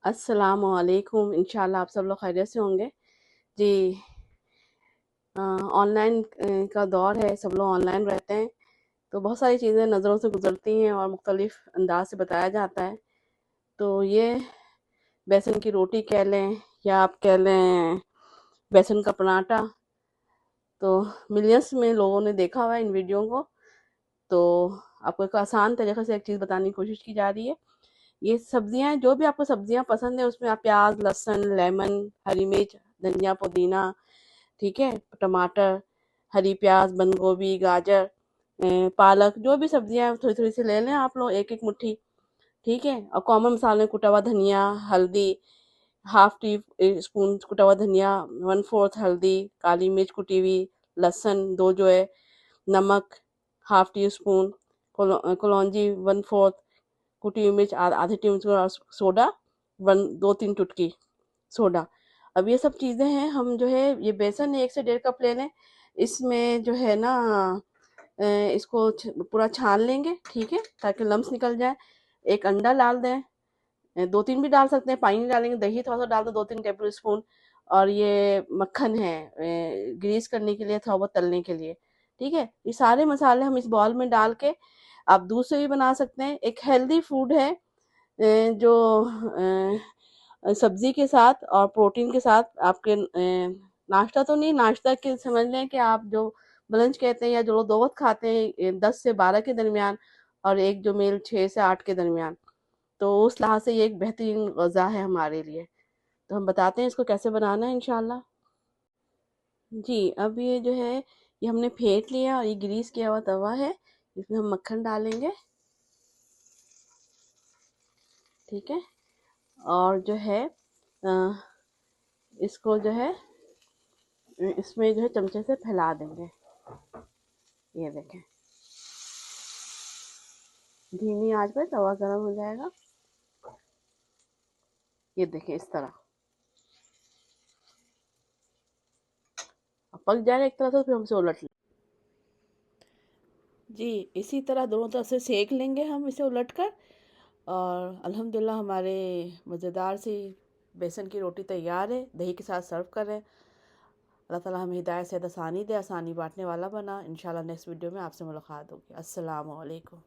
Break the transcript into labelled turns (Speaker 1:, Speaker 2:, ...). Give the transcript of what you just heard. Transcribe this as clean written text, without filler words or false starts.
Speaker 1: अस्सलाम वालेकुम। इंशाल्लाह आप सब लोग खैरियत से होंगे जी। ऑनलाइन का दौर है, सब लोग ऑनलाइन रहते हैं, तो बहुत सारी चीज़ें नज़रों से गुजरती हैं और मुख्तलिफ अंदाज से बताया जाता है। तो ये बेसन की रोटी कह लें या आप कह लें बेसन का पराठा, तो मिलियंस में लोगों ने देखा हुआ है इन वीडियो को। तो आपको एक आसान तरीके से एक चीज़ बताने की कोशिश की जा रही है। ये सब्जियां, जो भी आपको सब्जियां पसंद है उसमें आप प्याज, लहसुन, लेमन, हरी मिर्च, धनिया, पुदीना, ठीक है, टमाटर, हरी प्याज, बंद गोभी, गाजर, पालक, जो भी सब्जियां थोड़ी थोड़ी सी ले लें आप लोग, एक एक मुट्ठी, ठीक है। और कॉमन मसाले, कुटा हुआ धनिया, हल्दी, हाफ टी स्पून कुटा हुआ धनिया, 1/4 हल्दी, काली मिर्च कुटी हुई, लहसुन दो जो है, नमक हाफ टी स्पून, कलौंजी 1/4, कुटी हुई मिर्च आधी टी स्पून, सोडा 2-3 चुटकी सोडा। अब ये सब चीज़ें हैं, हम जो है ये बेसन 1 से 1.5 कप ले लें। इसमें जो है ना इसको पूरा छान लेंगे, ठीक है, ताकि लम्स निकल जाए। एक अंडा डाल दें, 2-3 भी डाल सकते हैं, पानी नहीं डालेंगे, दही थोड़ा सा डाल दो, 2-3 टेबल स्पून। और ये मक्खन है ग्रीस करने के लिए, थोड़ा बहुत तलने के लिए, ठीक है। ये सारे मसाले हम इस बॉल में डाल के, आप दूध से भी बना सकते हैं। एक हेल्दी फूड है जो सब्जी के साथ और प्रोटीन के साथ आपके नाश्ता तो नहीं, नाश्ता के समझ लें कि आप जो ब्रंच कहते हैं या जो लोग दो वक्त खाते हैं 10 से 12 के दरमियान, और एक जो मील 6 से 8 के दरमियान, तो उस लिहाज से ये एक बेहतरीन गज़ा है हमारे लिए। तो हम बताते हैं इसको कैसे बनाना है इंशाल्लाह जी। अब ये जो है ये हमने फेंट लिया और ये ग्रीस किया हुआ तवा है, इसमें हम मक्खन डालेंगे, ठीक है। और जो है अ, इसको जो है इसमें जो है चमचे से फैला देंगे। ये देखें, धीमी आंच पे तवा गरम हो जाएगा। ये देखें इस तरह पक जाएगा एक तरह से, फिर हमसे उलट लें जी। इसी तरह दोनों तरफ से सेक लेंगे हम इसे उलट कर, और अल्हम्दुलिल्लाह हमारे मज़ेदार सी बेसन की रोटी तैयार है। दही के साथ सर्व कर रहे हैं। अल्लाह ताला हमें हिदायत से आसानी दे, आसानी बांटने वाला बना। इंशाल्लाह नेक्स्ट वीडियो में आपसे मुलाकात होगी। अस्सलाम वालेकुम।